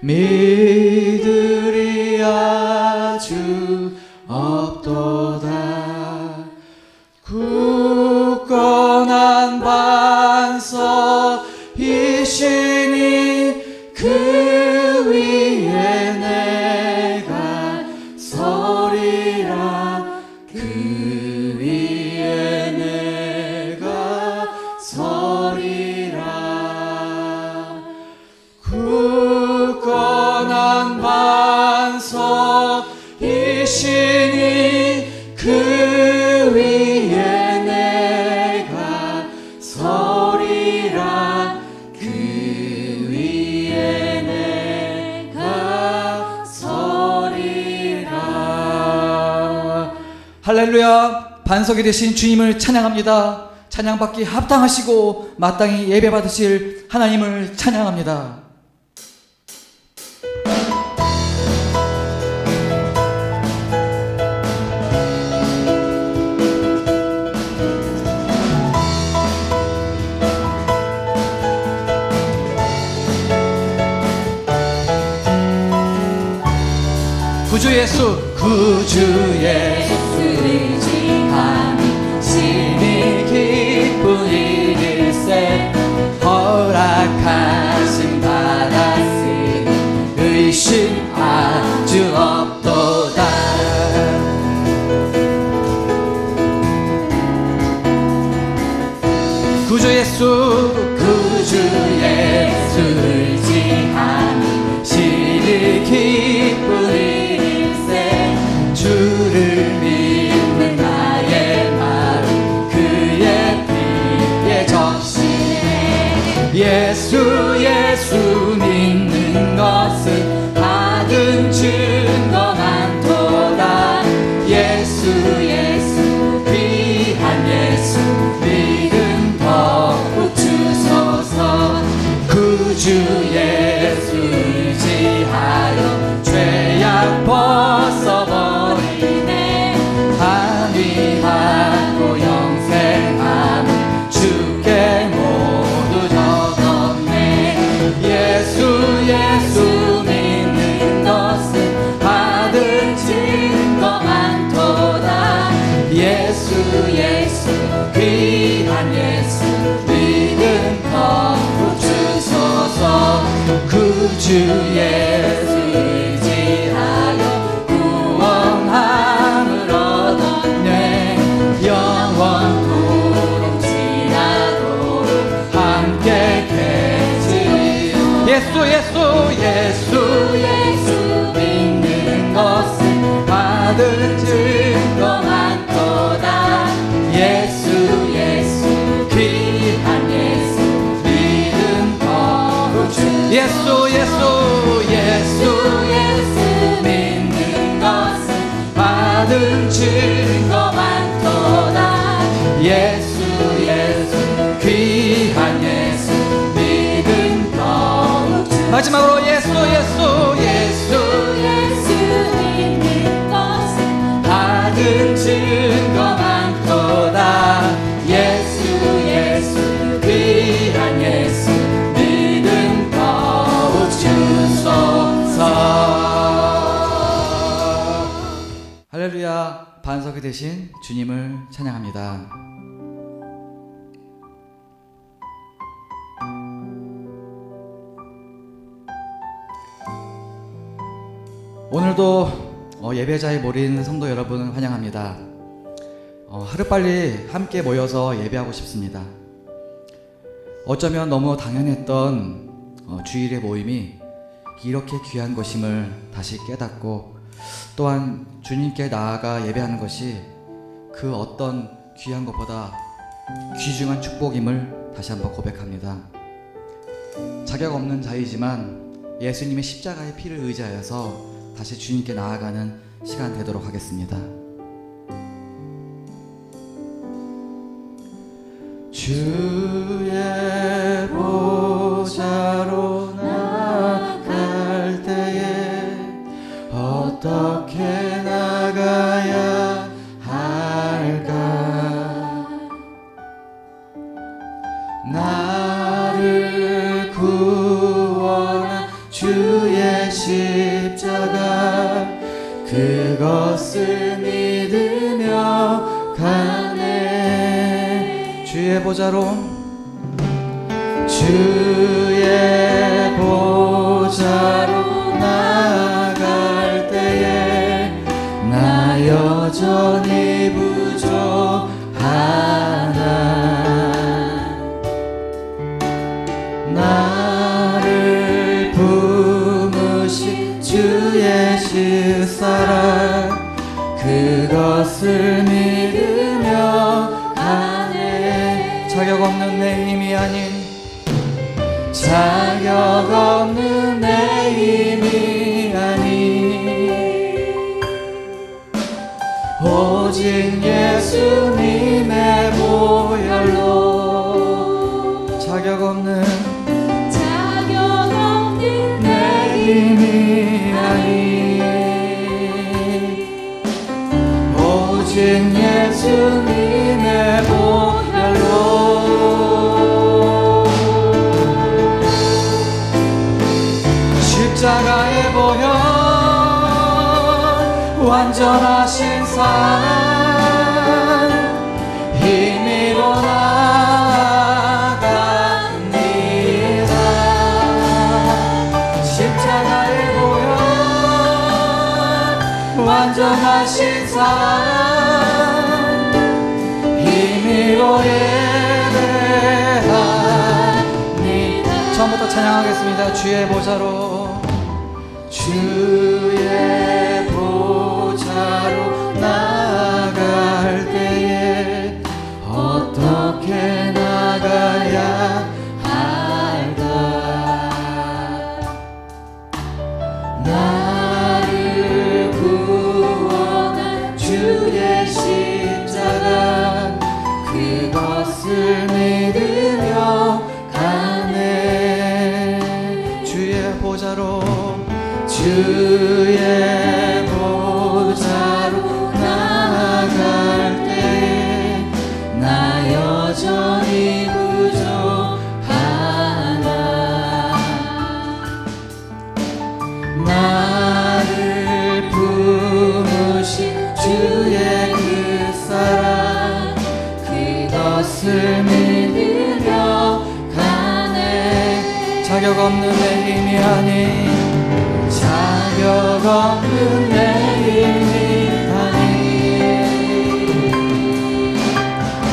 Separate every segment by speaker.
Speaker 1: 믿으리 아주 없도다. 굳건한 반석이시니 그 위에 내가 서리라. 그 위에 내가 서리라. 굳건한 반석이시니 그 위에 내가 서리라. 그 위에 내가 서리라. 할렐루야. 반석이 되신 주님을 찬양합니다. 찬양받기 합당하시고 마땅히 예배받으실 하나님을 찬양합니다. 구주 예수, 구주 예수를 지함이 심히 기쁜 일일세. 허락하심 받았으니 의심 아주 없도다. 구주 예수, 구주 예수를 지함이 심히 기쁜 일일세. 주를 믿는 나의 마음 그의 피에 적시네. 예수 예수 믿는 것은 받은 증거 많도다. 예수 예수 귀한 예수 믿음 더욱 주소서. 구주 예수 의지하여 죄악 벗어버리네. 합의하고 영생함을 주께 모두 적었네. 예수 예수 믿는 것은 받은 증거 많도다. 예수 예수 귀한 예수 믿음 더욱 주소서. 구주 예수 의지하여 구원함을 얻었네. 영원토록 지나도록 함께 계시리. 예수 예수 예수 예수 믿는 것은 받은 증거 많도다. 예수 예수 귀한 예수 믿음 더욱 주. 예수 예수 예수 예수 믿는 것은 받은 증거 많도다. 예수 예수 귀한 예수 믿음 더욱 주. 마지막으로 예수 예수 예수 예수 믿는 것은 받은 증거 많도다. 예수 예수 귀한 예수 믿음 더욱 주소서. 할렐루야. 반석이 되신 주님을 찬양합니다. 오늘도 예배자에 모인 성도 여러분을 환영합니다. 하루빨리 함께 모여서 예배하고 싶습니다. 어쩌면 너무 당연했던 주일의 모임이 이렇게 귀한 것임을 다시 깨닫고, 또한 주님께 나아가 예배하는 것이 그 어떤 귀한 것보다 귀중한 축복임을 다시 한번 고백합니다. 자격 없는 자이지만 예수님의 십자가의 피를 의지하여서 다시 주님께 나아가는 시간 되도록 하겠습니다. 주의 보좌로 나아갈 때에 어떻게 나가야 할까? 나를 구원한 주의 십자가 그것을 믿으며 가네. 주의 보좌로 나아갈 때에 나 여전히 부족하나. 나를 품으신 주의 십사랑 그것을 믿으며 가네. 자격 없는 내 힘이 아닌 자격 없는 내 힘이 아닌 오직 예수님의 보혈로 자격 없는 내 힘이 아닌 오직 예수님의 보혈로 십자가의 보혈 완전하신 사랑 힘입어 나갑니다. 십자가의 보혈 완전하신 사랑 힘입어 예배합니다. 처음부터 찬양하겠습니다. 주의 보좌로 주의 보좌로 나아갈 때에 어떻게 나가야 할까. 나를 구원한 주의 십자가 그것을 믿으며 가네. 주의 보좌로 주의 보좌로 나아갈 때에 나 여전히 부족하나. 나를 품으신 주의 그 사랑 그것을 믿으며 가네. 자격 없는 내 힘이 아닌 자격 없는 내 힘이 아닌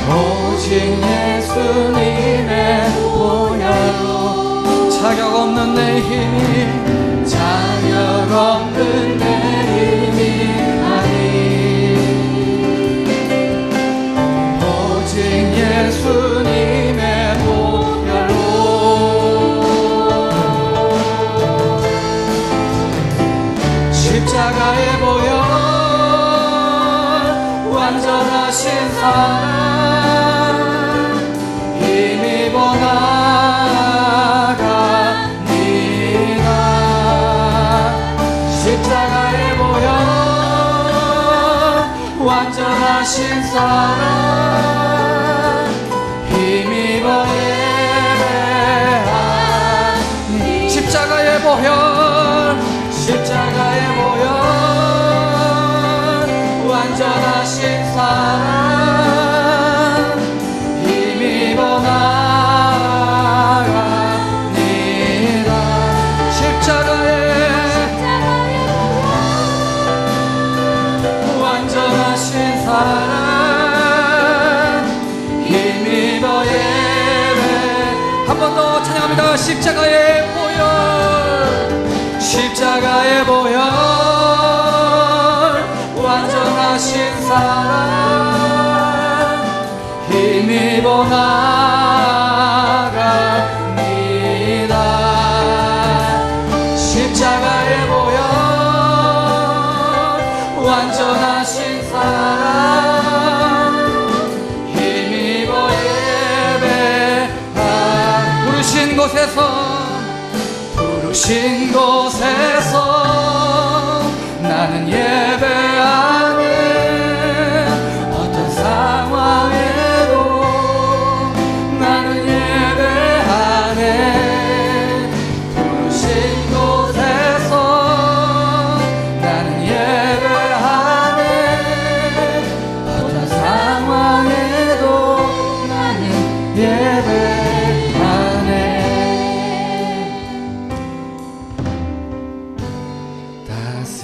Speaker 1: 오직 예수님의 보혈로 자격 없는 내 힘이 자격 없는 내 힘이 아닌 오직 예수님의 보혈로 십자가의 보혈 완전하신 사랑 힘입어 나갑니다. 십자가의 보혈 완전하신 사랑 힘입어 예배하니. 십자가의 보혈 십자가의 보혈 완전하신 사랑 힘입어 나갑니다. 십자가의 완전하신 사랑 힘입어 예배. 한 번 더 찬양합니다. 십자가의 보혈 십자가의 보혈 완전하신 사랑 힘입어 나갑니다. 십자가의 보혈 완전하신 사랑 힘입어 예배하. 부르신 곳에서 나는 예배하네. 어떤 상황에도 나는 예배하네. 부르신 곳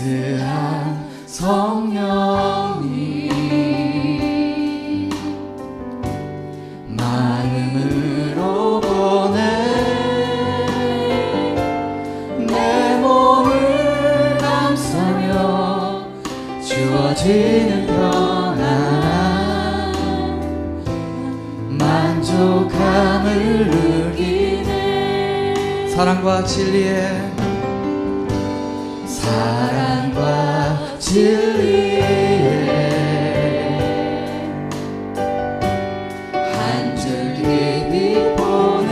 Speaker 1: 따스한 성령님 마음으로 보내 내 몸을 감싸며 주어지는 평안함 만족함을 누리네 사랑과 진리에 한 줄기 빛 보내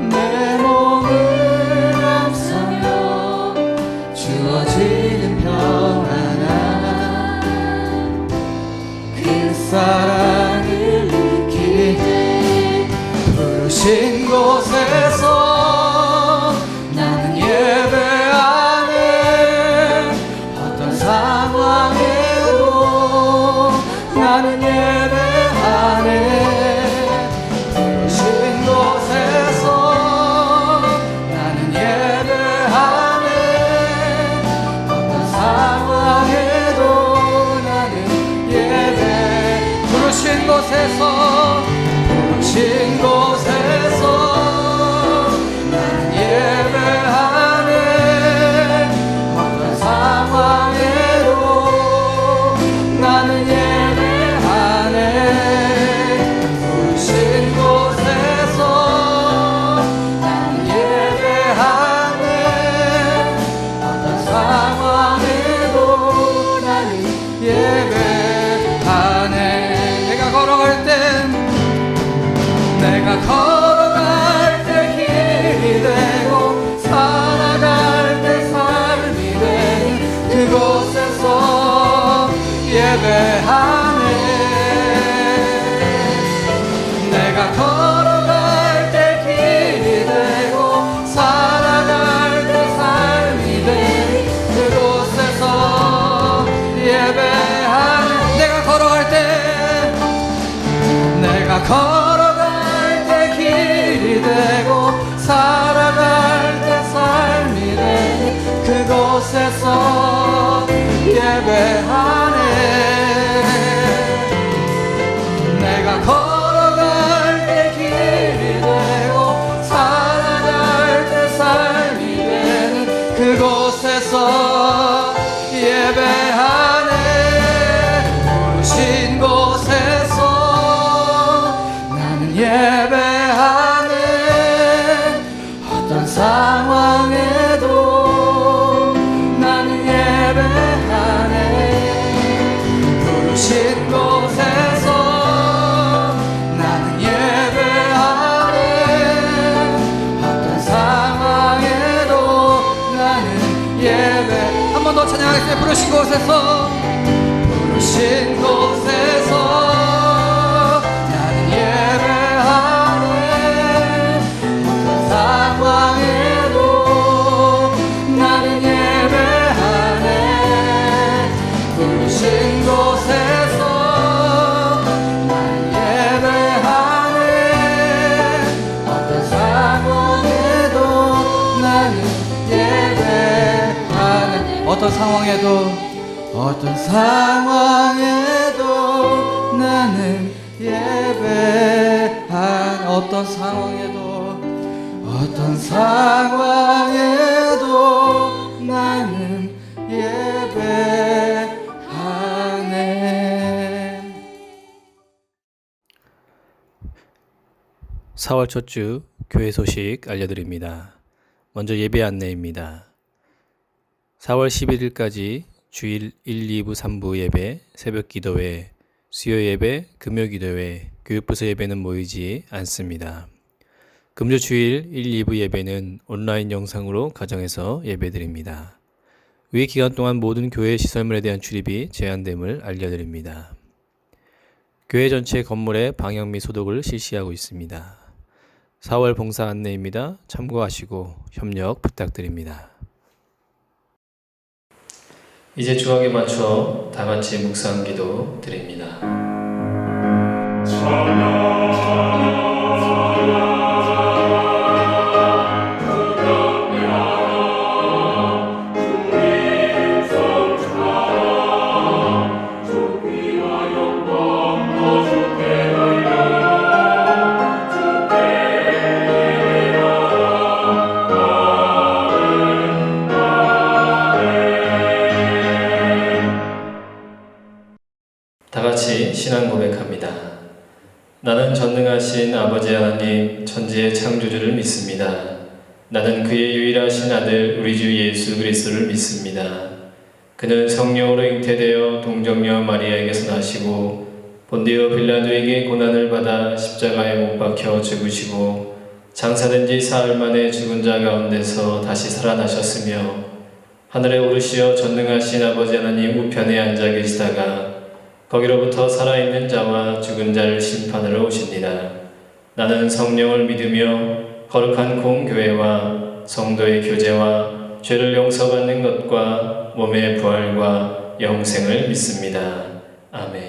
Speaker 1: 내 몸을 감싸며 주어지는 평안함 그 사랑을 느끼네 부르신 곳에서 나는 예배하네 부르신 곳에서 나는 예배하네 어떤 상황에도 나는 예배 부르신 곳에서 나는 예배하네 어떤 상황에도 나는 내가 걸어갈 때 길이 되고 살아갈 때 삶이 되는 그곳에서 예배하네 내가 걸어갈 때 길이 되고 살아갈 때 삶이 되는 그곳에서 예배하네 내가 걸어갈 길이 되고 살아갈 때 삶이 되는 그곳에서 예배하네 내가 걸어갈 때 길이 되고 살아갈 때 삶이 되는 그곳에서 예배하네 부르신 곳에서 나는 예배하네 어떤 상황에도 나는 예배하네 부르신 곳에서 나는 예배하네 어떤 상황에도 나는 예배 한 번 더 찬양하겠습니다 부르신 곳에서 나는 예배하네 어떤 상황에도 나는 예배하네 부르신 곳에서 나는 예배하네 어떤 상황에도 나는 예배하네 어떤 상황에도 나는 예배한 어떤 상황에도 나는 예배하네
Speaker 2: 4월 첫 주 교회 소식 알려드립니다. 먼저 예배 안내입니다. 4월 11일까지 주일 1, 2부, 3부 예배, 새벽 기도회, 수요 예배, 금요 기도회, 교육부서 예배는 모이지 않습니다. 금요 주일 1, 2부 예배는 온라인 영상으로 가정에서 예배드립니다. 위 기간 동안 모든 교회 시설물에 대한 출입이 제한됨을 알려드립니다. 교회 전체 건물의 방역 및 소독을 실시하고 있습니다. 4월 봉사 안내입니다. 참고하시고 협력 부탁드립니다. 이제 주학에 맞춰 다 같이 묵상 기도 드립니다. 찬양 같이 신앙 고백합니다. 나는 전능하신 아버지 하나님 천지의 창조주를 믿습니다. 나는 그의 유일하신 아들 우리 주 예수 그리스도를 믿습니다. 그는 성령으로 잉태되어 동정녀 마리아에게서 나시고 본디오 빌라도에게 고난을 받아 십자가에 못 박혀 죽으시고 장사된 지 사흘 만에 죽은 자 가운데서 다시 살아나셨으며 하늘에 오르시어 전능하신 아버지 하나님 우편에 앉아 계시다가 거기로부터 살아있는 자와 죽은 자를 심판하러 오십니다. 나는 성령을 믿으며 거룩한 공교회와 성도의 교제와 죄를 용서받는 것과 몸의 부활과 영생을 믿습니다. 아멘.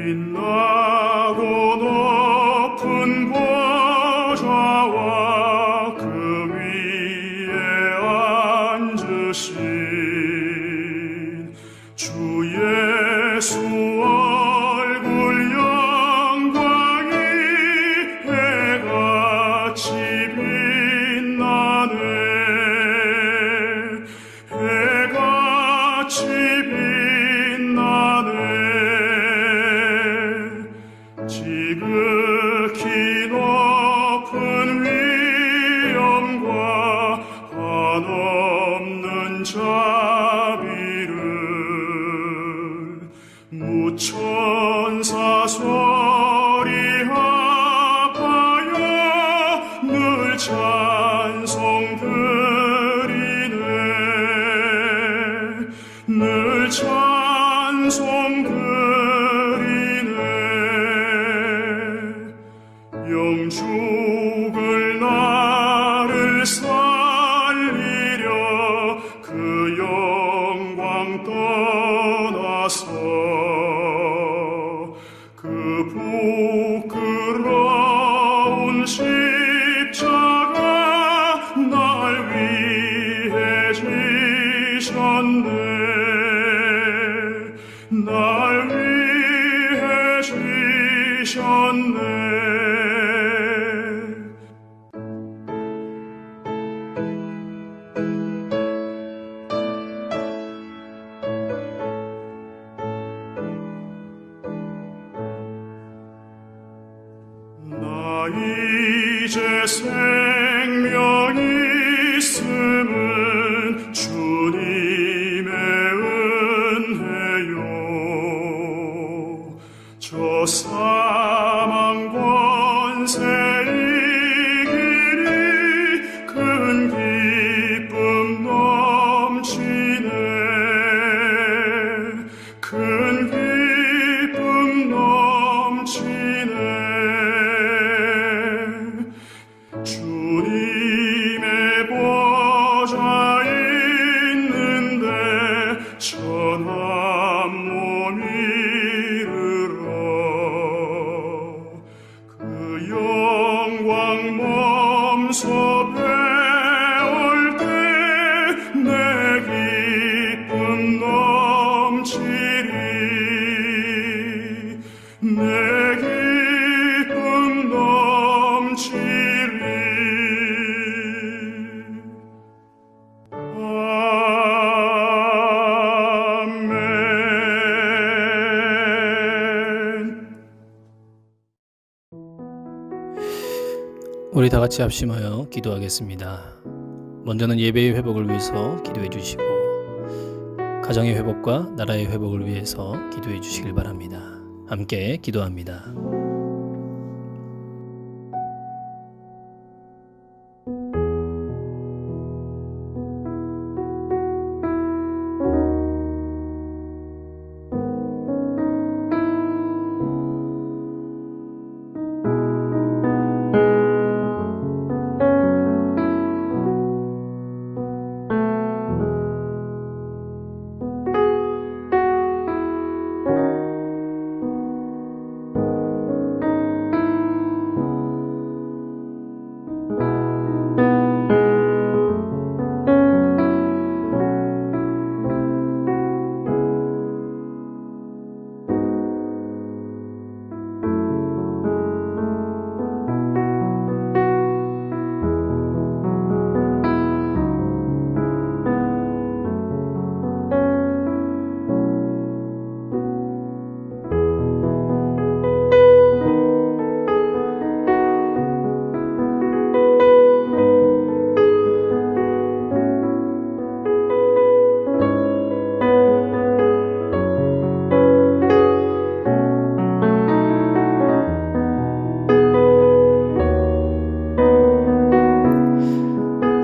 Speaker 3: 빛나고 높은 보좌와 그 위에 앉으신 주 예수 얼굴 영광이 해같이 빛나네. 해같이 빛나네. 지극히 높은 위엄과 한없는 자비를 무천사 소리 합하여 늘 찬송 드리네. 늘 찬송 드리네. 영죽을 나를 살리려 그 영광 떠나서 그 부끄러운 십자가 날 위해 지셨네. 날 위해 지셨네. 나 이제 생명이 있음은 주님의 은혜요. 저 사망 권세 이기리 큰 기쁨 넘치네. 큰 기쁨 넘치네. 주님의 보좌 있는데 천한 몸 이르러 그 영광 몸소 배울 때 내 기쁨 넘치리. 내 기쁨 넘치리. 아멘.
Speaker 2: 우리 다 같이 합심하여 기도하겠습니다. 먼저는 예배의 회복을 위해서 기도해 주시고 가정의 회복과 나라의 회복을 위해서 기도해 주시길 바랍니다. 함께 기도합니다.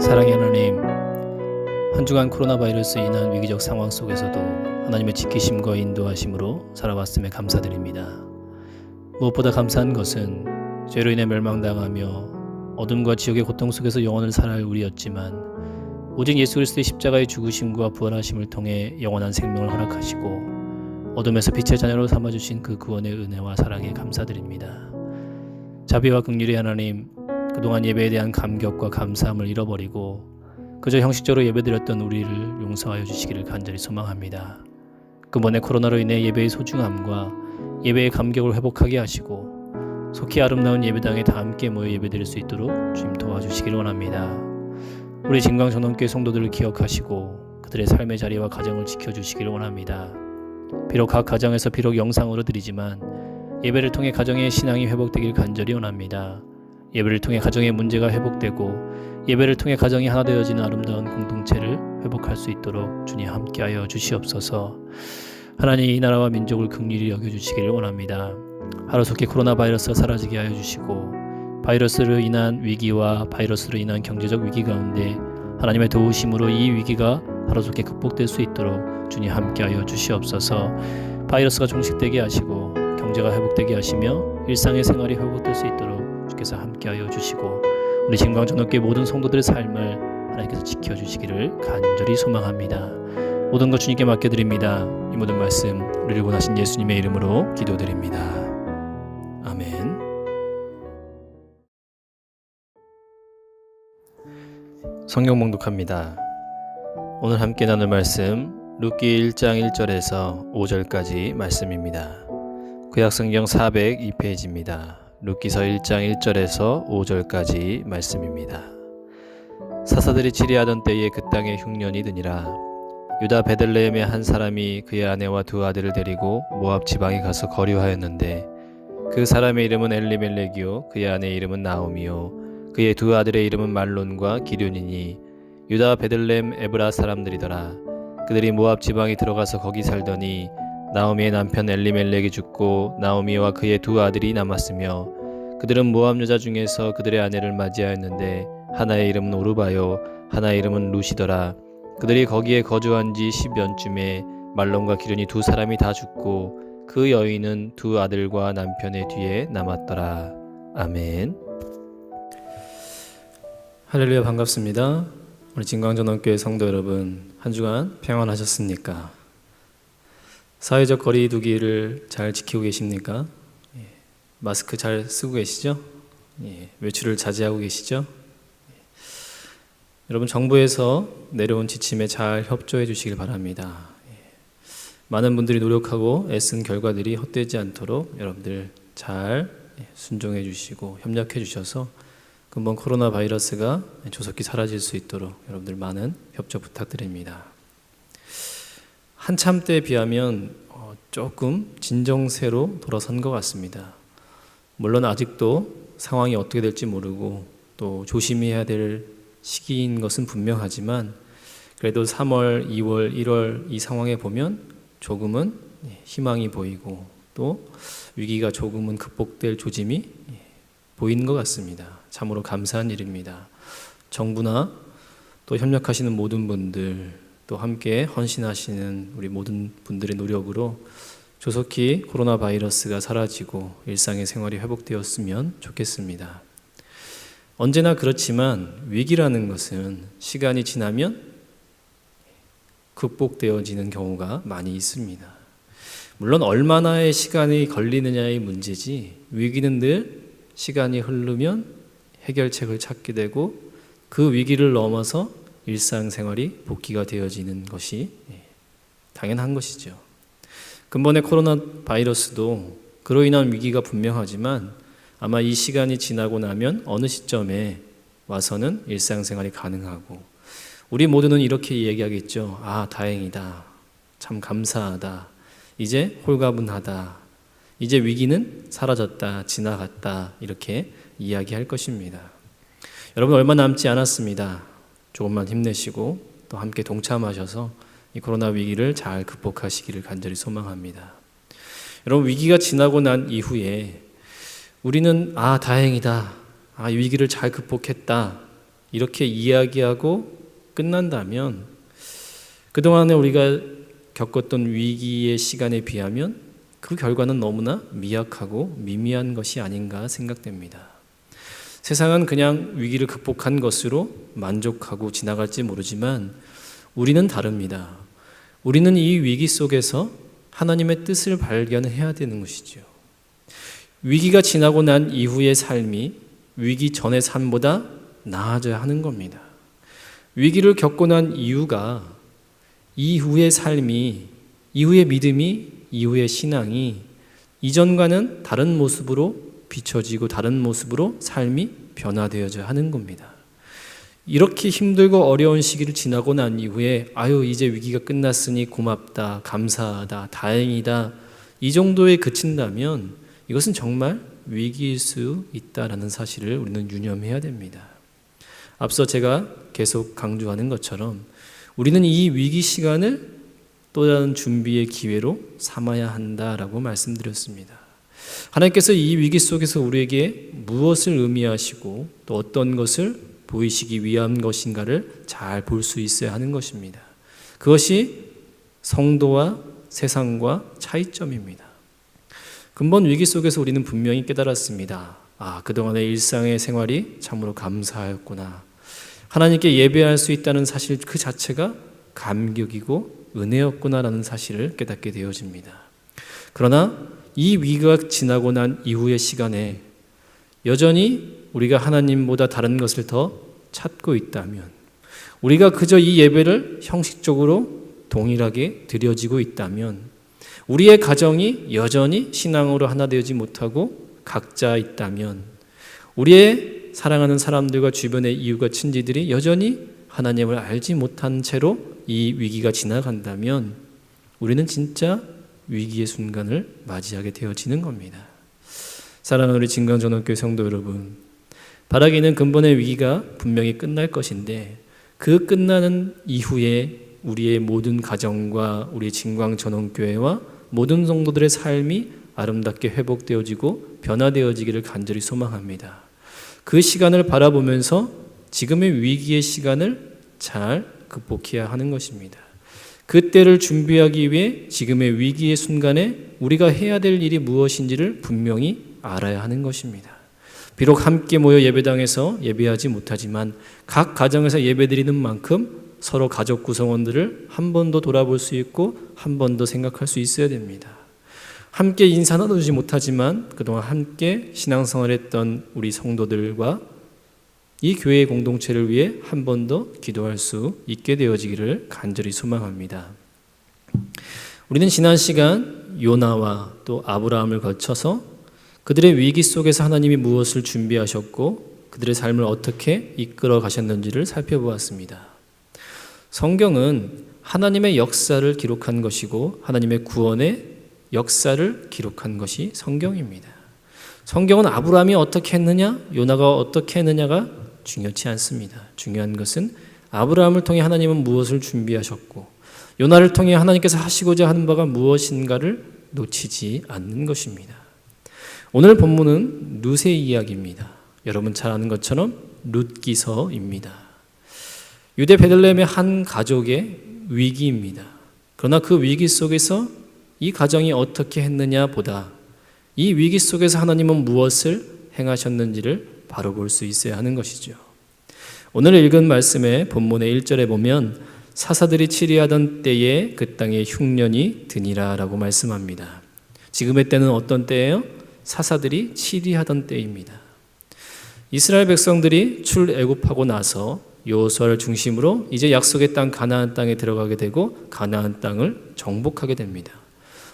Speaker 2: 사랑의 하나님, 한 주간 코로나 바이러스 인한 위기적 상황 속에서도 하나님의 지키심과 인도하심으로 살아왔음에 감사드립니다. 무엇보다 감사한 것은 죄로 인해 멸망당하며 어둠과 지옥의 고통 속에서 영원을 살아갈 우리였지만 오직 예수 그리스도의 십자가의 죽으심과 부활하심을 통해 영원한 생명을 허락하시고 어둠에서 빛의 자녀로 삼아주신 그 구원의 은혜와 사랑에 감사드립니다. 자비와 긍휼의 하나님, 그동안 예배에 대한 감격과 감사함을 잃어버리고 그저 형식적으로 예배드렸던 우리를 용서하여 주시기를 간절히 소망합니다. 그번에 코로나로 인해 예배의 소중함과 예배의 감격을 회복하게 하시고 속히 아름다운 예배당에 다 함께 모여 예배드릴 수 있도록 주님 도와주시기를 원합니다. 우리 진광전원교회 성도들을 기억하시고 그들의 삶의 자리와 가정을 지켜주시기를 원합니다. 비록 각 가정에서 비록 영상으로 드리지만 예배를 통해 가정의 신앙이 회복되길 간절히 원합니다. 예배를 통해 가정의 문제가 회복되고 예배를 통해 가정이 하나 되어지는 아름다운 공동체를 회복할 수 있도록 주님 함께하여 주시옵소서. 하나님, 이 나라와 민족을 긍휼히 여겨주시기를 원합니다. 하루속히 코로나 바이러스가 사라지게 하여 주시고 바이러스로 인한 위기와 바이러스로 인한 경제적 위기 가운데 하나님의 도우심으로 이 위기가 하루속히 극복될 수 있도록 주님 함께하여 주시옵소서. 바이러스가 종식되게 하시고 경제가 회복되게 하시며 일상의 생활이 회복될 수 있도록 주께서 함께하여 주시고 우리 진광전원교회 모든 성도들의 삶을 하나님께서 지켜주시기를 간절히 소망합니다. 모든 것 주님께 맡겨드립니다. 이 모든 말씀 우리를 원하신 예수님의 이름으로 기도드립니다. 아멘. 성경 봉독합니다. 오늘 함께 나눌 말씀 룻기 1장 1절에서 5절까지 말씀입니다. 구약성경 402페이지입니다. 룻기서 1장 1절에서 5절까지 말씀입니다. 사사들이 치리하던 때에 그 땅에 흉년이 드니라. 유다 베들레헴의 한 사람이 그의 아내와 두 아들을 데리고 모압 지방에 가서 거류하였는데 그 사람의 이름은 엘리멜렉이요 그의 아내의 이름은 나오미요 그의 두 아들의 이름은 말론과 기륜이니 유다 베들레헴 에브라 사람들이더라. 그들이 모압 지방에 들어가서 거기 살더니 나오미의 남편 엘리멜렉이 죽고 나오미와 그의 두 아들이 남았으며 그들은 모압 여자 중에서 그들의 아내를 맞이하였는데 하나의 이름은 오르바요 하나의 이름은 루시더라. 그들이 거기에 거주한 지 10년쯤에 말론과 기륜이 두 사람이 다 죽고 그 여인은 두 아들과 남편의 뒤에 남았더라. 아멘. 할렐루야, 반갑습니다. 우리 진광전원교회 성도 여러분, 한 주간 평안하셨습니까? 사회적 거리 두기를 잘 지키고 계십니까? 마스크 잘 쓰고 계시죠? 외출을 자제하고 계시죠? 여러분, 정부에서 내려온 지침에 잘 협조해 주시길 바랍니다. 많은 분들이 노력하고 애쓴 결과들이 헛되지 않도록 여러분들 잘 순종해 주시고 협력해 주셔서 근본 코로나 바이러스가 조속히 사라질 수 있도록 여러분들 많은 협조 부탁드립니다. 한참 때에 비하면 조금 진정세로 돌아선 것 같습니다. 물론 아직도 상황이 어떻게 될지 모르고 또 조심해야 될 시기인 것은 분명하지만 그래도 3월, 2월, 1월 이 상황에 보면 조금은 희망이 보이고 또 위기가 조금은 극복될 조짐이 보이는 것 같습니다. 참으로 감사한 일입니다. 정부나 또 협력하시는 모든 분들 또 함께 헌신하시는 우리 모든 분들의 노력으로 조속히 코로나 바이러스가 사라지고 일상의 생활이 회복되었으면 좋겠습니다. 언제나 그렇지만 위기라는 것은 시간이 지나면 극복되어지는 경우가 많이 있습니다. 물론 얼마나의 시간이 걸리느냐의 문제지 위기는 늘 시간이 흐르면 해결책을 찾게 되고 그 위기를 넘어서 일상생활이 복귀가 되어지는 것이 당연한 것이죠. 근본의 코로나 바이러스도 그로 인한 위기가 분명하지만 아마 이 시간이 지나고 나면 어느 시점에 와서는 일상생활이 가능하고 우리 모두는 이렇게 얘기하겠죠. 아, 다행이다. 참 감사하다. 이제 홀가분하다. 이제 위기는 사라졌다. 지나갔다. 이렇게 이야기할 것입니다. 여러분, 얼마 남지 않았습니다. 조금만 힘내시고 또 함께 동참하셔서 이 코로나 위기를 잘 극복하시기를 간절히 소망합니다. 여러분, 위기가 지나고 난 이후에 우리는 아, 다행이다. 아, 이 위기를 잘 극복했다. 이렇게 이야기하고 끝난다면 그동안에 우리가 겪었던 위기의 시간에 비하면 그 결과는 너무나 미약하고 미미한 것이 아닌가 생각됩니다. 세상은 그냥 위기를 극복한 것으로 만족하고 지나갈지 모르지만 우리는 다릅니다. 우리는 이 위기 속에서 하나님의 뜻을 발견해야 되는 것이죠. 위기가 지나고 난 이후의 삶이 위기 전의 삶보다 나아져야 하는 겁니다. 위기를 겪고 난 이유가 이후의 삶이, 이후의 믿음이, 이후의 신앙이 이전과는 다른 모습으로 비춰지고 다른 모습으로 삶이 변화되어져야 하는 겁니다. 이렇게 힘들고 어려운 시기를 지나고 난 이후에 이제 위기가 끝났으니 고맙다, 감사하다, 다행이다 이 정도에 그친다면 이것은 정말 위기일 수 있다라는 사실을 우리는 유념해야 됩니다. 앞서 제가 계속 강조하는 것처럼 우리는 이 위기 시간을 또 다른 준비의 기회로 삼아야 한다라고 말씀드렸습니다. 하나님께서 이 위기 속에서 우리에게 무엇을 의미하시고 또 어떤 것을 보이시기 위한 것인가를 잘 볼 수 있어야 하는 것입니다. 그것이 성도와 세상과 차이점입니다. 근본 위기 속에서 우리는 분명히 깨달았습니다. 그동안의 일상의 생활이 참으로 감사하였구나. 하나님께 예배할 수 있다는 사실 그 자체가 감격이고 은혜였구나라는 사실을 깨닫게 되어집니다. 그러나 이 위기가 지나고 난 이후의 시간에 여전히 우리가 하나님보다 다른 것을 더 찾고 있다면, 우리가 그저 이 예배를 형식적으로 동일하게 드려지고 있다면, 우리의 가정이 여전히 신앙으로 하나 되지 못하고 각자 있다면, 우리의 사랑하는 사람들과 주변의 이웃과 친지들이 여전히 하나님을 알지 못한 채로 이 위기가 지나간다면 우리는 진짜 위기의 순간을 맞이하게 되어지는 겁니다. 사랑하는 우리 진강전원교회 성도 여러분, 바라기는 근본의 위기가 분명히 끝날 것인데 그 끝나는 이후에 우리의 모든 가정과 우리 진광전원교회와 모든 성도들의 삶이 아름답게 회복되어지고 변화되어지기를 간절히 소망합니다. 그 시간을 바라보면서 지금의 위기의 시간을 잘 극복해야 하는 것입니다. 그때를 준비하기 위해 지금의 위기의 순간에 우리가 해야 될 일이 무엇인지를 분명히 알아야 하는 것입니다. 비록 함께 모여 예배당에서 예배하지 못하지만 각 가정에서 예배드리는 만큼 서로 가족 구성원들을 한 번 더 돌아볼 수 있고 한 번 더 생각할 수 있어야 됩니다. 함께 인사 나누지 못하지만 그동안 함께 신앙생활했던 우리 성도들과 이 교회의 공동체를 위해 한 번 더 기도할 수 있게 되어지기를 간절히 소망합니다. 우리는 지난 시간 요나와 또 아브라함을 거쳐서 그들의 위기 속에서 하나님이 무엇을 준비하셨고 그들의 삶을 어떻게 이끌어 가셨는지를 살펴보았습니다. 성경은 하나님의 역사를 기록한 것이고 하나님의 구원의 역사를 기록한 것이 성경입니다. 성경은 아브라함이 어떻게 했느냐, 요나가 어떻게 했느냐가 중요치 않습니다. 중요한 것은 아브라함을 통해 하나님은 무엇을 준비하셨고 요나를 통해 하나님께서 하시고자 하는 바가 무엇인가를 놓치지 않는 것입니다. 오늘 본문은 룻의 이야기입니다. 여러분 잘 아는 것처럼 룻기서입니다. 유대 베들레헴의 한 가족의 위기입니다. 그러나 그 위기 속에서 이 가정이 어떻게 했느냐 보다 이 위기 속에서 하나님은 무엇을 행하셨는지를 바로 볼 수 있어야 하는 것이죠. 오늘 읽은 말씀의 본문의 1절에 보면 사사들이 치리하던 때에 그 땅에 흉년이 드니라 라고 말씀합니다. 지금의 때는 어떤 때예요? 사사들이 치리하던 때입니다. 이스라엘 백성들이 출애굽하고 나서 여호수아를 중심으로 이제 약속의 땅 가나안 땅에 들어가게 되고 가나안 땅을 정복하게 됩니다.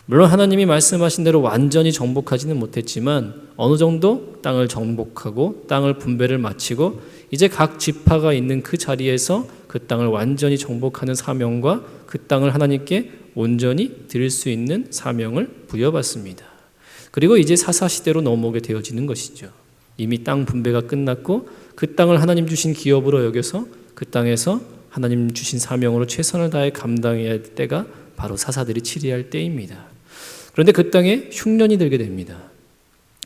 Speaker 2: 물론 하나님이 말씀하신 대로 완전히 정복하지는 못했지만 어느 정도 땅을 정복하고 땅을 분배를 마치고 이제 각 지파가 있는 그 자리에서 그 땅을 완전히 정복하는 사명과 그 땅을 하나님께 온전히 드릴 수 있는 사명을 부여받습니다. 그리고 이제 사사시대로 넘어오게 되어지는 것이죠. 이미 땅 분배가 끝났고 그 땅을 하나님 주신 기업으로 여겨서 그 땅에서 하나님 주신 사명으로 최선을 다해 감당해야 할 때가 바로 사사들이 치리할 때입니다. 그런데 그 땅에 흉년이 들게 됩니다.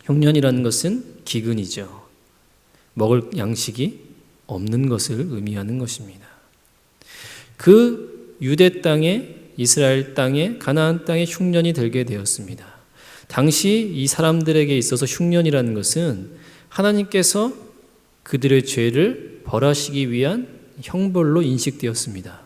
Speaker 2: 흉년이라는 것은 기근이죠. 먹을 양식이 없는 것을 의미하는 것입니다. 그 유대 땅에, 이스라엘 땅에, 가나안 땅에 흉년이 들게 되었습니다. 당시 이 사람들에게 있어서 흉년이라는 것은 하나님께서 그들의 죄를 벌하시기 위한 형벌로 인식되었습니다.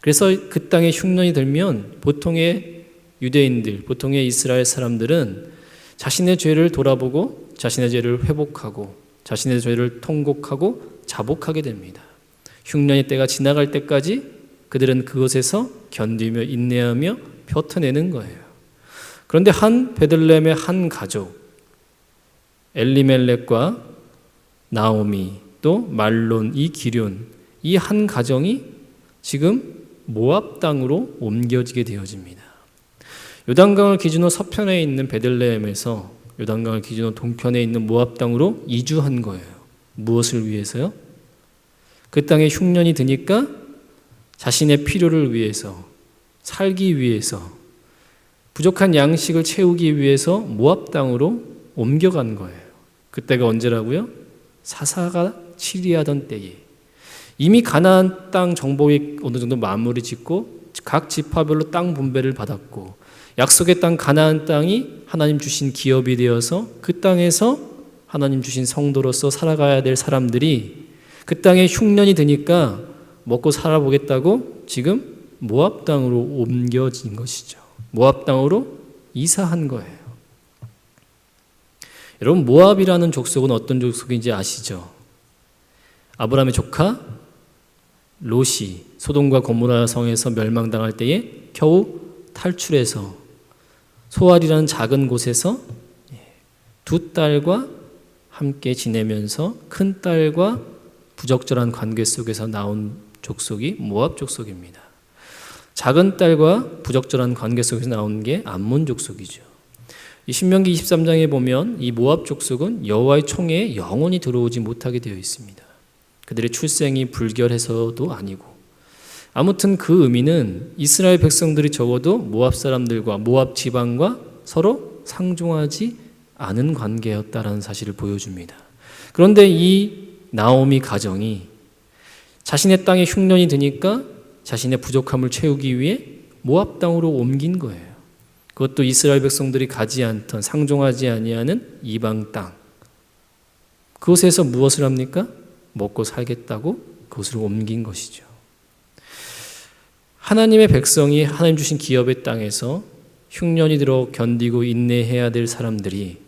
Speaker 2: 그래서 그 땅에 흉년이 들면 보통의 유대인들, 보통의 이스라엘 사람들은 자신의 죄를 돌아보고 자신의 죄를 회복하고 자신의 죄를 통곡하고 자복하게 됩니다. 흉년의 때가 지나갈 때까지 그들은 그것에서 견디며 인내하며 버텨내는 거예요. 그런데 한 베들레헴의 한 가족, 엘리멜렉과 나오미, 또 말론, 이 기럨, 이 한 가정이 지금 모압 땅으로 옮겨지게 되어집니다. 요단강을 기준으로 서편에 있는 베들레헴에서 요단강을 기준으로 동편에 있는 모압 땅으로 이주한 거예요. 무엇을 위해서요? 그 땅에 흉년이 드니까 자신의 필요를 위해서, 살기 위해서, 부족한 양식을 채우기 위해서 모압 땅으로 옮겨간 거예요. 그때가 언제라고요? 사사가 치리하던 때에 이미 가나안 땅 정복이 어느 정도 마무리 짓고 각 지파별로 땅 분배를 받았고 약속의 땅 가나안 땅이 하나님 주신 기업이 되어서 그 땅에서 하나님 주신 성도로서 살아가야 될 사람들이 그 땅에 흉년이 드니까 먹고 살아보겠다고 지금 모압 땅으로 옮겨진 것이죠. 모압 땅으로 이사한 거예요. 여러분, 모압이라는 족속은 어떤 족속인지 아시죠? 아브라함의 조카 롯이 소돔과 고모라 성에서 멸망당할 때에 겨우 탈출해서 소알이라는 작은 곳에서 두 딸과 함께 지내면서 큰 딸과 부적절한 관계 속에서 나온 족속이 모압 족속입니다. 작은 딸과 부적절한 관계 속에서 나온 게 암몬 족속이죠. 이 신명기 23장에 보면 이 모압 족속은 여호와의 총회에 영원히 들어오지 못하게 되어 있습니다. 그들의 출생이 불결해서도 아니고, 아무튼 그 의미는 이스라엘 백성들이 적어도 모압 사람들과 모압 지방과 서로 상종하지 않은 관계였다라는 사실을 보여줍니다. 그런데 이 나오미 가정이 자신의 땅에 흉년이 드니까 자신의 부족함을 채우기 위해 모압 땅으로 옮긴 거예요. 그것도 이스라엘 백성들이 가지 않던, 상종하지 아니하는 이방 땅. 그곳에서 무엇을 합니까? 먹고 살겠다고 그곳으로 옮긴 것이죠. 하나님의 백성이 하나님 주신 기업의 땅에서 흉년이 들어 견디고 인내해야 될 사람들이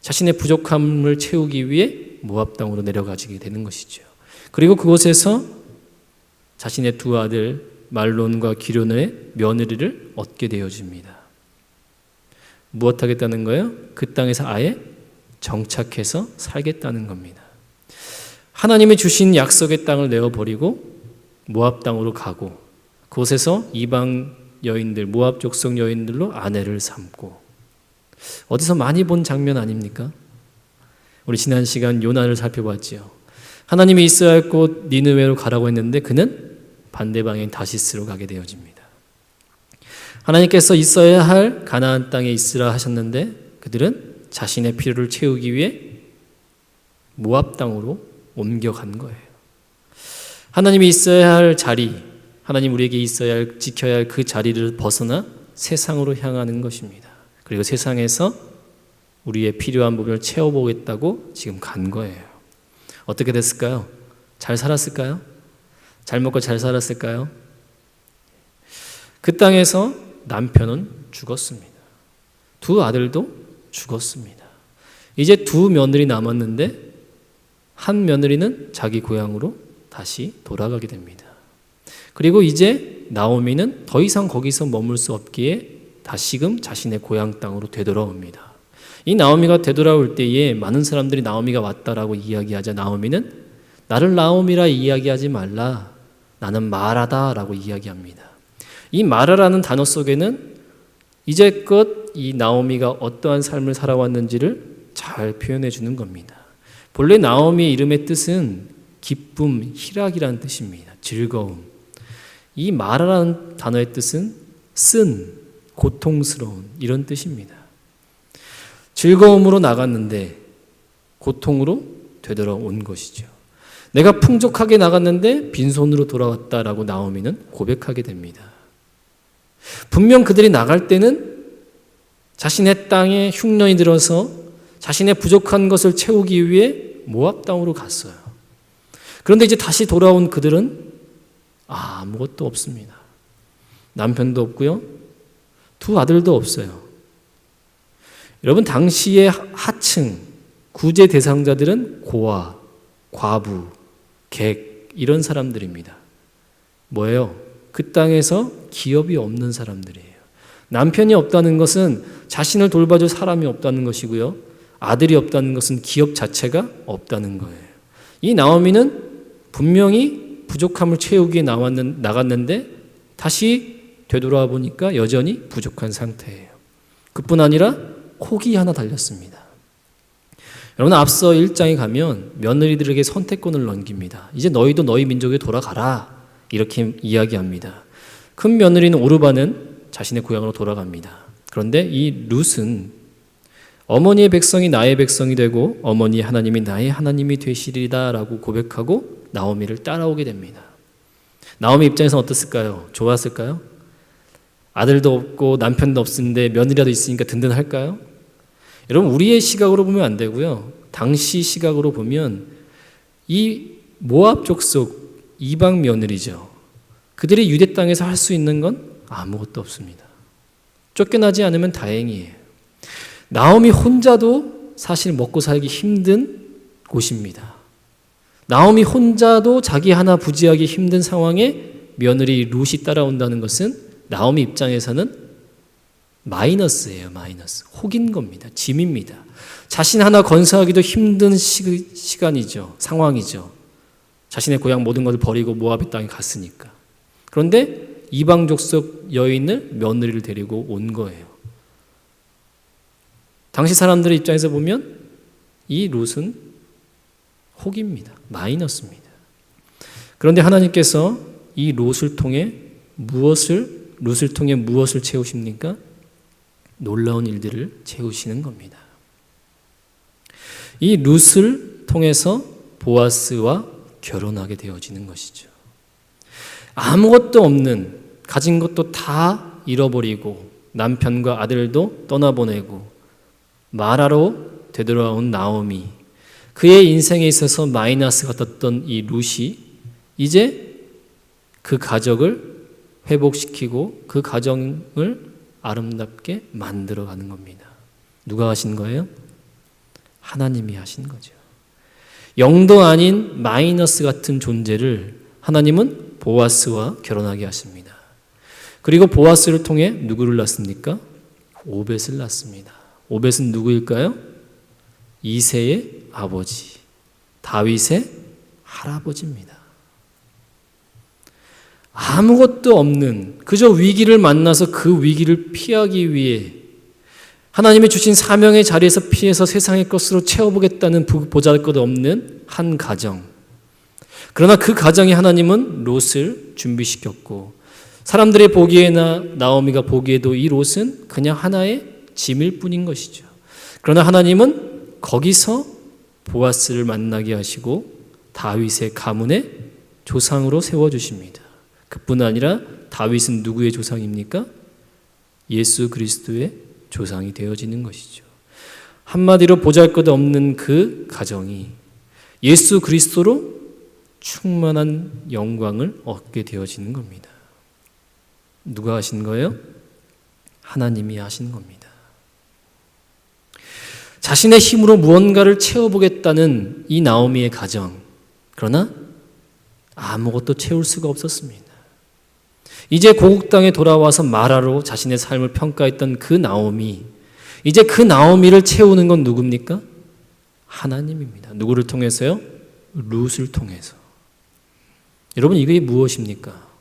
Speaker 2: 자신의 부족함을 채우기 위해 모압 땅으로 내려가지게 되는 것이죠. 그리고 그곳에서 자신의 두 아들 말론과 기럨의 며느리를 얻게 되어집니다. 무엇 하겠다는 거예요? 그 땅에서 아예 정착해서 살겠다는 겁니다. 하나님이 주신 약속의 땅을 내어버리고 모압 땅으로 가고 그곳에서 이방 여인들, 모압 족속 여인들로 아내를 삼고, 어디서 많이 본 장면 아닙니까? 우리 지난 시간 요나를 살펴봤지요. 하나님이 있어야 할 곳 니느웨로 가라고 했는데 그는 반대 방향 다시스로 가게 되어집니다. 하나님께서 있어야 할 가나안 땅에 있으라 하셨는데 그들은 자신의 필요를 채우기 위해 모압 땅으로 옮겨간 거예요. 하나님이 있어야 할 자리, 하나님 우리에게 있어야 할, 지켜야 할 그 자리를 벗어나 세상으로 향하는 것입니다. 그리고 세상에서 우리의 필요한 부분을 채워보겠다고 지금 간 거예요. 어떻게 됐을까요? 잘 살았을까요? 잘 먹고 잘 살았을까요? 그 땅에서 남편은 죽었습니다. 두 아들도 죽었습니다. 이제 두 며느리 남았는데 한 며느리는 자기 고향으로 다시 돌아가게 됩니다. 그리고 이제 나오미는 더 이상 거기서 머물 수 없기에 다시금 자신의 고향 땅으로 되돌아옵니다. 이 나오미가 되돌아올 때에 많은 사람들이 나오미가 왔다라고 이야기하자 나오미는 나를 나오미라 이야기하지 말라, 나는 마라다라고 이야기합니다. 이 마라라는 단어 속에는 이제껏 이 나오미가 어떠한 삶을 살아왔는지를 잘 표현해 주는 겁니다. 본래 나오미의 이름의 뜻은 기쁨, 희락이라는 뜻입니다. 즐거움. 이 마라라는 단어의 뜻은 쓴, 고통스러운 이런 뜻입니다. 즐거움으로 나갔는데 고통으로 되돌아온 것이죠. 내가 풍족하게 나갔는데 빈손으로 돌아왔다라고 나오미는 고백하게 됩니다. 분명 그들이 나갈 때는 자신의 땅에 흉년이 들어서 자신의 부족한 것을 채우기 위해 모압 땅으로 갔어요. 그런데 이제 다시 돌아온 그들은 아무것도 없습니다. 남편도 없고요. 두 아들도 없어요. 여러분, 당시의 하층, 구제 대상자들은 고아, 과부, 객 이런 사람들입니다. 뭐예요? 그 땅에서 기업이 없는 사람들이에요. 남편이 없다는 것은 자신을 돌봐줄 사람이 없다는 것이고요. 아들이 없다는 것은 기업 자체가 없다는 거예요. 이 나오미는 분명히 부족함을 채우기 위해 나갔는데 다시 되돌아와 보니까 여전히 부족한 상태예요. 그뿐 아니라 혹이 하나 달렸습니다. 여러분, 앞서 1장에 가면 며느리들에게 선택권을 넘깁니다. 이제 너희도 너희 민족에 돌아가라, 이렇게 이야기합니다. 큰 며느리는 오르바는 자신의 고향으로 돌아갑니다. 그런데 이 룻은 어머니의 백성이 나의 백성이 되고 어머니 하나님이 나의 하나님이 되시리다 라고 고백하고 나오미를 따라오게 됩니다. 나오미 입장에서는 어땠을까요? 좋았을까요? 아들도 없고 남편도 없는데 며느리라도 있으니까 든든할까요? 여러분, 우리의 시각으로 보면 안 되고요. 당시 시각으로 보면 이 모압 족속 이방 며느리죠. 그들이 유대 땅에서 할 수 있는 건 아무것도 없습니다. 쫓겨나지 않으면 다행이에요. 나오미 혼자도 사실 먹고 살기 힘든 곳입니다. 나오미 혼자도 자기 하나 부지하기 힘든 상황에 며느리 룻이 따라온다는 것은 나오미 입장에서는 마이너스예요. 마이너스. 혹인 겁니다. 짐입니다. 자신 하나 건사하기도 힘든 시간이죠. 상황이죠. 자신의 고향 모든 것을 버리고 모압의 땅에 갔으니까. 그런데 이방 족속 여인을 며느리를 데리고 온 거예요. 당시 사람들의 입장에서 보면 이 룻은 혹입니다. 마이너스입니다. 그런데 하나님께서 이 룻을 통해 무엇을 채우십니까? 놀라운 일들을 채우시는 겁니다. 이 룻을 통해서 보아스와 결혼하게 되어지는 것이죠. 아무것도 없는, 가진 것도 다 잃어버리고 남편과 아들도 떠나보내고 마라로 되돌아온 나오미, 그의 인생에 있어서 마이너스 같았던 이 룻이 이제 그 가족을 회복시키고 그 가정을 아름답게 만들어가는 겁니다. 누가 하신 거예요? 하나님이 하신 거죠. 영도 아닌 마이너스 같은 존재를 하나님은 보아스와 결혼하게 하십니다. 그리고 보아스를 통해 누구를 낳습니까? 오벳을 낳습니다. 오벳은 누구일까요? 이새의 아버지, 다윗의 할아버지입니다. 아무것도 없는, 그저 위기를 만나서 그 위기를 피하기 위해 하나님이 주신 사명의 자리에서 피해서 세상의 것으로 채워보겠다는 보잘것없는 한 가정. 그러나 그 가정에 하나님은 롯을 준비시켰고, 사람들의 보기에나 나오미가 보기에도 이 롯은 그냥 하나의 짐일 뿐인 것이죠. 그러나 하나님은 거기서 보아스를 만나게 하시고 다윗의 가문의 조상으로 세워주십니다. 그뿐 아니라 다윗은 누구의 조상입니까? 예수 그리스도의 조상이 되어지는 것이죠. 한마디로 보잘것없는 그 가정이 예수 그리스도로 충만한 영광을 얻게 되어지는 겁니다. 누가 하신 거예요? 하나님이 하신 겁니다. 자신의 힘으로 무언가를 채워보겠다는 이 나오미의 가정, 그러나 아무것도 채울 수가 없었습니다. 이제 고국 땅에 돌아와서 마라로 자신의 삶을 평가했던 그 나오미, 이제 그 나오미를 채우는 건 누굽니까? 하나님입니다. 누구를 통해서요? 룻을 통해서. 여러분, 이게 무엇입니까?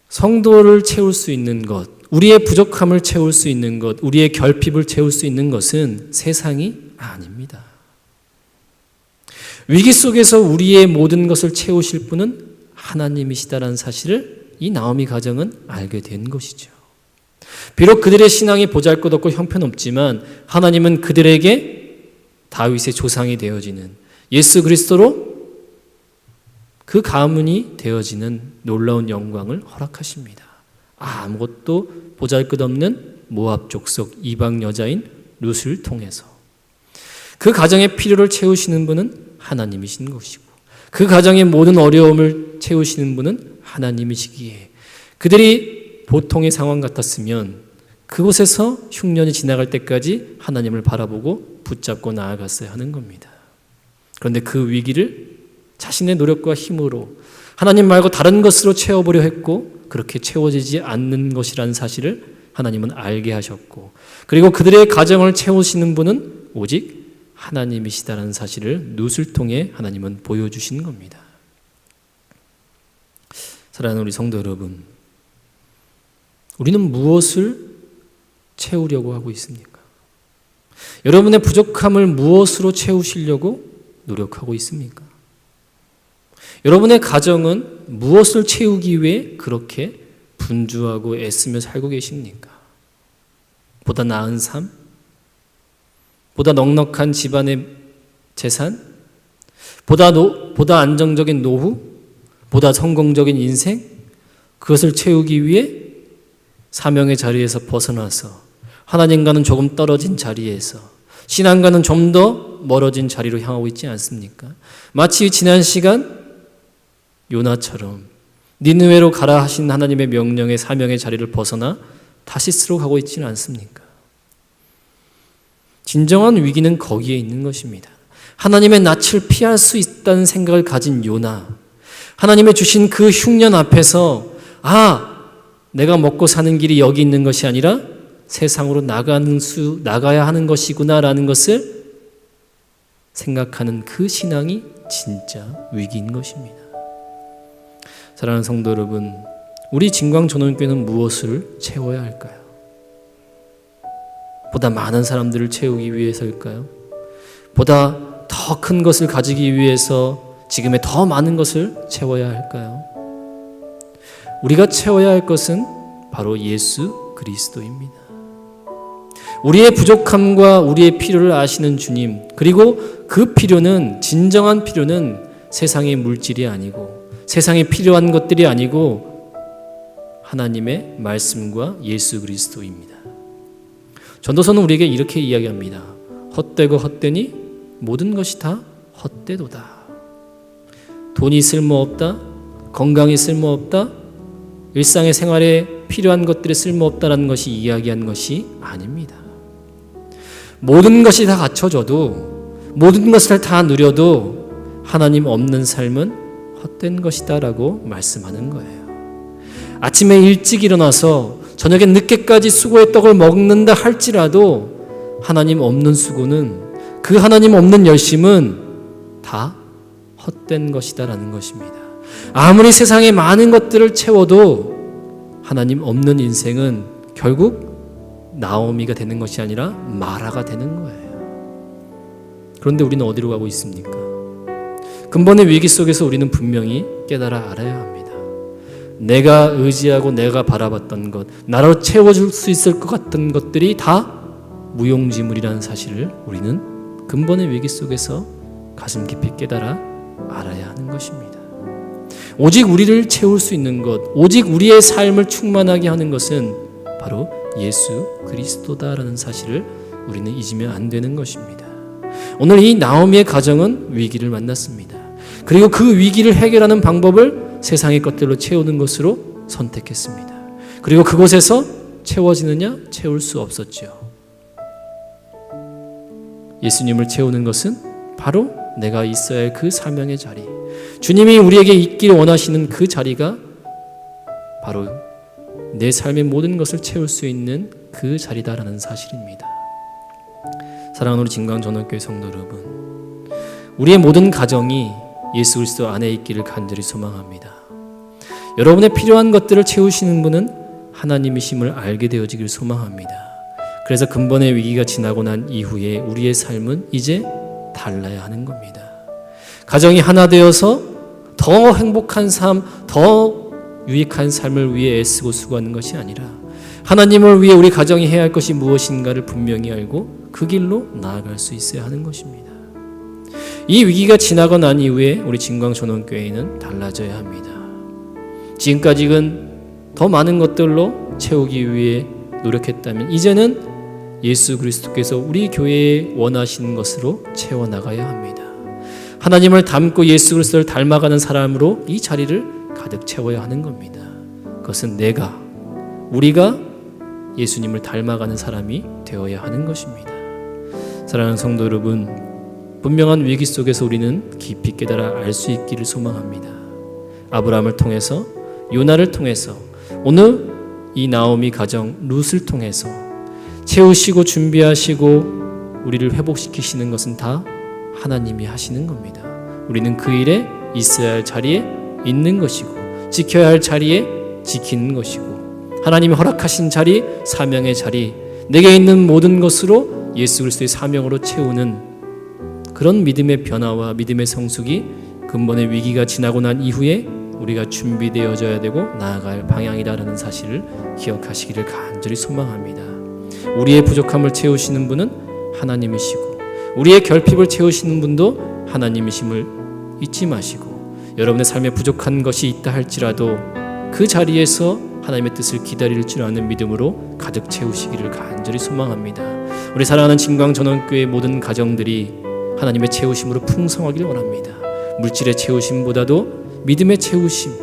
Speaker 2: 성도를 채울 수 있는 것, 우리의 부족함을 채울 수 있는 것, 우리의 결핍을 채울 수 있는 것은 세상이 아닙니다. 위기 속에서 우리의 모든 것을 채우실 분은 하나님이시다라는 사실을 이 나오미 가정은 알게 된 것이죠. 비록 그들의 신앙이 보잘것없고 형편없지만 하나님은 그들에게 다윗의 조상이 되어지는 예수 그리스도로 그 가문이 되어지는 놀라운 영광을 허락하십니다. 아무것도 보잘것없는 모압 족속 이방 여자인 룻을 통해서 그 가정의 필요를 채우시는 분은 하나님이신 것이고 그 가정의 모든 어려움을 채우시는 분은 하나님이시기에 그들이 보통의 상황 같았으면 그곳에서 흉년이 지나갈 때까지 하나님을 바라보고 붙잡고 나아갔어야 하는 겁니다. 그런데 그 위기를 자신의 노력과 힘으로 하나님 말고 다른 것으로 채워보려 했고 그렇게 채워지지 않는 것이라는 사실을 하나님은 알게 하셨고 그리고 그들의 가정을 채우시는 분은 오직 하나님이시다는 사실을 룻을 통해 하나님은 보여주신 겁니다. 사랑하는 우리 성도 여러분, 우리는 무엇을 채우려고 하고 있습니까? 여러분의 부족함을 무엇으로 채우시려고 노력하고 있습니까? 여러분의 가정은 무엇을 채우기 위해 그렇게 분주하고 애쓰며 살고 계십니까? 보다 나은 삶? 보다 넉넉한 집안의 재산? 보다 안정적인 노후? 보다 성공적인 인생? 그것을 채우기 위해 사명의 자리에서 벗어나서 하나님과는 조금 떨어진 자리에서 신앙과는 좀 더 멀어진 자리로 향하고 있지 않습니까? 마치 지난 시간 요나처럼 니느웨로 가라 하신 하나님의 명령의 사명의 자리를 벗어나 다시스로 가고 있지는 않습니까? 진정한 위기는 거기에 있는 것입니다. 하나님의 낯을 피할 수 있다는 생각을 가진 요나, 하나님의 주신 그 흉년 앞에서 내가 먹고 사는 길이 여기 있는 것이 아니라 세상으로 나가야 하는 것이구나라는 것을 생각하는 그 신앙이 진짜 위기인 것입니다. 사랑하는 성도 여러분, 우리 진광전원교회는 무엇을 채워야 할까요? 보다 많은 사람들을 채우기 위해서일까요? 보다 더 큰 것을 가지기 위해서 지금의 더 많은 것을 채워야 할까요? 우리가 채워야 할 것은 바로 예수 그리스도입니다. 우리의 부족함과 우리의 필요를 아시는 주님, 그리고 그 필요는, 진정한 필요는 세상의 물질이 아니고 세상에 필요한 것들이 아니고 하나님의 말씀과 예수 그리스도입니다. 전도서는 우리에게 이렇게 이야기합니다. 헛되고 헛되니 모든 것이 다 헛되도다. 돈이 쓸모없다, 건강이 쓸모없다, 일상의 생활에 필요한 것들이 쓸모없다라는 것이 이야기한 것이 아닙니다. 모든 것이 다 갖춰져도, 모든 것을 다 누려도 하나님 없는 삶은 헛된 것이다 라고 말씀하는 거예요. 아침에 일찍 일어나서 저녁에 늦게까지 수고의 떡을 먹는다 할지라도 하나님 없는 수고는, 그 하나님 없는 열심은 다 헛된 것이다 라는 것입니다. 아무리 세상에 많은 것들을 채워도 하나님 없는 인생은 결국 나오미가 되는 것이 아니라 마라가 되는 거예요. 그런데 우리는 어디로 가고 있습니까? 근본의 위기 속에서 우리는 분명히 깨달아 알아야 합니다. 내가 의지하고 내가 바라봤던 것, 나로 채워줄 수 있을 것 같던 것들이 다 무용지물이라는 사실을 우리는 근본의 위기 속에서 가슴 깊이 깨달아 알아야 하는 것입니다. 오직 우리를 채울 수 있는 것, 오직 우리의 삶을 충만하게 하는 것은 바로 예수 그리스도다라는 사실을 우리는 잊으면 안 되는 것입니다. 오늘 이 나오미의 가정은 위기를 만났습니다. 그리고 그 위기를 해결하는 방법을 세상의 것들로 채우는 것으로 선택했습니다. 그리고 그곳에서 채워지느냐? 채울 수 없었죠. 예수님을 채우는 것은 바로 내가 있어야 할 그 사명의 자리, 주님이 우리에게 있기를 원하시는 그 자리가 바로 내 삶의 모든 것을 채울 수 있는 그 자리다라는 사실입니다. 사랑하는 우리 진광전원교회 성도 여러분, 우리의 모든 가정이 예수 그리스도 안에 있기를 간절히 소망합니다. 여러분의 필요한 것들을 채우시는 분은 하나님이심을 알게 되어지길 소망합니다. 그래서 근본의 위기가 지나고 난 이후에 우리의 삶은 이제 달라야 하는 겁니다. 가정이 하나 되어서 더 행복한 삶, 더 유익한 삶을 위해 애쓰고 수고하는 것이 아니라 하나님을 위해 우리 가정이 해야 할 것이 무엇인가를 분명히 알고 그 길로 나아갈 수 있어야 하는 것입니다. 이 위기가 지나고 난 이후에 우리 진광전원교회는 달라져야 합니다. 지금까지는 더 많은 것들로 채우기 위해 노력했다면 이제는 예수 그리스도께서 우리 교회에 원하시는 것으로 채워나가야 합니다. 하나님을 닮고 예수 그리스도를 닮아가는 사람으로 이 자리를 가득 채워야 하는 겁니다. 그것은 우리가 예수님을 닮아가는 사람이 되어야 하는 것입니다. 사랑하는 성도 여러분, 분명한 위기 속에서 우리는 깊이 깨달아 알 수 있기를 소망합니다. 아브라함을 통해서, 요나를 통해서, 오늘 이 나오미 가정 룻을 통해서 채우시고 준비하시고 우리를 회복시키시는 것은 다 하나님이 하시는 겁니다. 우리는 그 일에 있어야 할 자리에 있는 것이고 지켜야 할 자리에 지키는 것이고 하나님이 허락하신 자리, 사명의 자리, 내게 있는 모든 것으로 예수 그리스도의 사명으로 채우는 그런 믿음의 변화와 믿음의 성숙이 근본의 위기가 지나고 난 이후에 우리가 준비되어져야 되고 나아갈 방향이라는 사실을 기억하시기를 간절히 소망합니다. 우리의 부족함을 채우시는 분은 하나님이시고 우리의 결핍을 채우시는 분도 하나님이심을 잊지 마시고 여러분의 삶에 부족한 것이 있다 할지라도 그 자리에서 하나님의 뜻을 기다릴 줄 아는 믿음으로 가득 채우시기를 간절히 소망합니다. 우리 사랑하는 진광전원교회 모든 가정들이 하나님의 채우심으로 풍성하기를 원합니다. 물질의 채우심보다도 믿음의 채우심,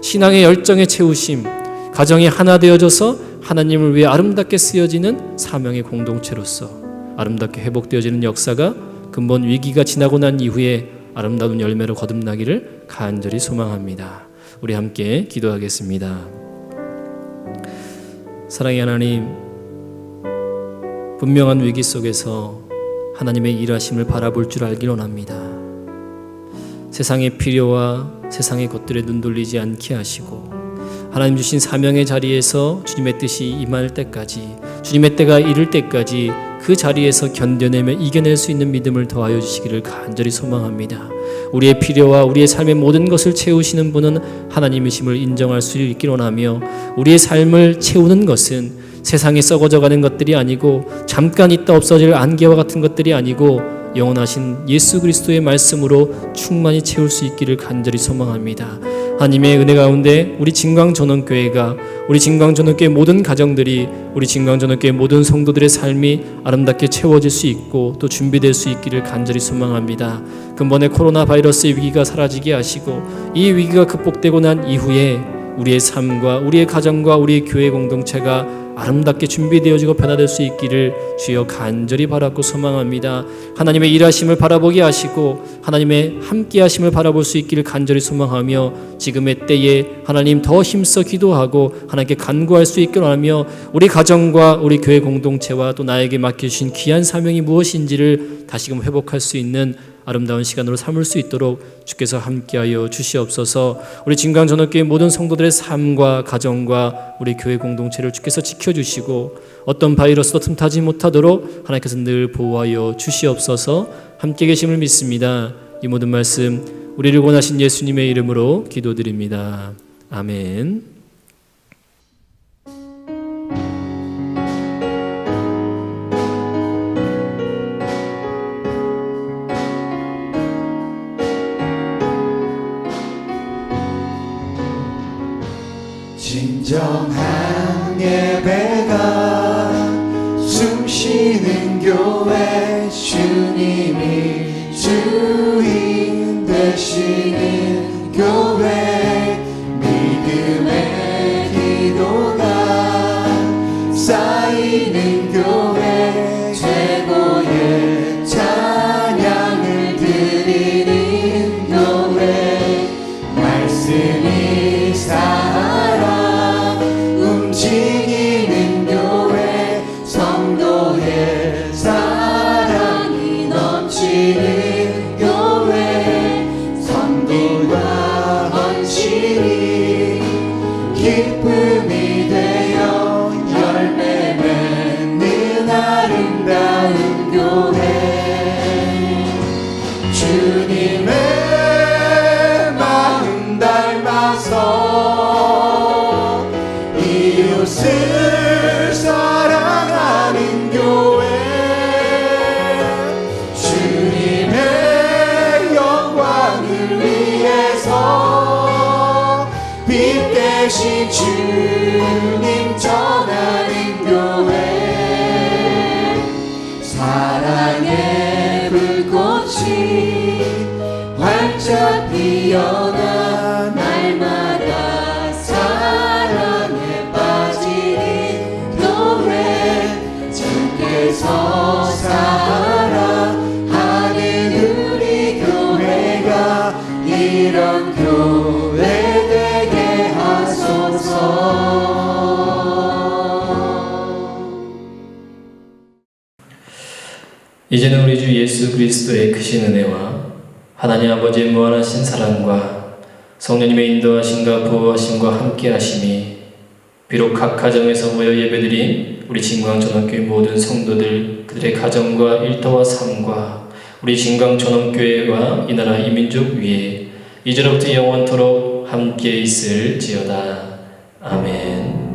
Speaker 2: 신앙의 열정의 채우심, 가정이 하나 되어져서 하나님을 위해 아름답게 쓰여지는 사명의 공동체로서 아름답게 회복되어지는 역사가 근본 위기가 지나고 난 이후에 아름다운 열매로 거듭나기를 간절히 소망합니다. 우리 함께 기도하겠습니다. 사랑의 하나님, 분명한 위기 속에서 하나님의 일하심을 바라볼 줄 알길 원합니다. 세상의 필요와 세상의 것들에 눈 돌리지 않게 하시고 하나님 주신 사명의 자리에서 주님의 뜻이 임할 때까지, 주님의 때가 이를 때까지 그 자리에서 견뎌내며 이겨낼 수 있는 믿음을 더하여 주시기를 간절히 소망합니다. 우리의 필요와 우리의 삶의 모든 것을 채우시는 분은 하나님이심을 인정할 수 있기를 원하며 우리의 삶을 채우는 것은 세상에 썩어져가는 것들이 아니고 잠깐 있다 없어질 안개와 같은 것들이 아니고 영원하신 예수 그리스도의 말씀으로 충만히 채울 수 있기를 간절히 소망합니다. 하나님의 은혜 가운데 우리 진광전원교회가, 우리 진광전원교회 모든 가정들이, 우리 진광전원교회 모든 성도들의 삶이 아름답게 채워질 수 있고 또 준비될 수 있기를 간절히 소망합니다. 근본의 코로나 바이러스의 위기가 사라지게 하시고 이 위기가 극복되고 난 이후에 우리의 삶과 우리의 가정과 우리의 교회 공동체가 아름답게 준비되어지고 변화될 수 있기를 주여 간절히 바라고 소망합니다. 하나님의 일하심을 바라보게 하시고 하나님의 함께하심을 바라볼 수 있기를 간절히 소망하며 지금의 때에 하나님 더 힘써 기도하고 하나님께 간구할 수 있기를 원하며 우리 가정과 우리 교회 공동체와 또 나에게 맡겨주신 귀한 사명이 무엇인지를 다시금 회복할 수 있는 아름다운 시간으로 삼을 수 있도록 주께서 함께하여 주시옵소서. 우리 진광전원교회 모든 성도들의 삶과 가정과 우리 교회 공동체를 주께서 지켜주시고 어떤 바이러스도 틈타지 못하도록 하나님께서 늘 보호하여 주시옵소서. 함께 계심을 믿습니다. 이 모든 말씀 우리를 원하신 예수님의 이름으로 기도드립니다. 아멘.
Speaker 4: 진정한 예배가 숨쉬는 교회, 주님이 주인 되시는 교회, 믿음의 기도가 쌓이는 교회, 최고의 찬양을 드리는 교회, 말씀이 살아 움직이는 교회, 성도의 사랑이 넘치는 교회, 섬김과 헌신이 기쁨이 되어 열매 맺는 아름다운 교회, 주님의 마음 닮아서 이웃을 사랑하는 교회, 주님의 되신 주님 전하는 교회 사랑의 불꽃이 활짝 피어나 날마다 사랑에 빠지는 교회 주께서 사랑하는 우리 교회가 이런 교회 되게 하소서.
Speaker 2: 이제는 우리 주 예수 그리스도의 크신 은혜와 하나님 아버지의 무한하신 사랑과 성령님의 인도하심과 보호하심과 함께하심이 비록 각 가정에서 모여 예배드린 우리 진광전원교회 모든 성도들 그들의 가정과 일터와 삶과 우리 진광전원교회와 이 나라 이 민족 위에 이제로부터 영원토록 함께 있을지어다. 아멘.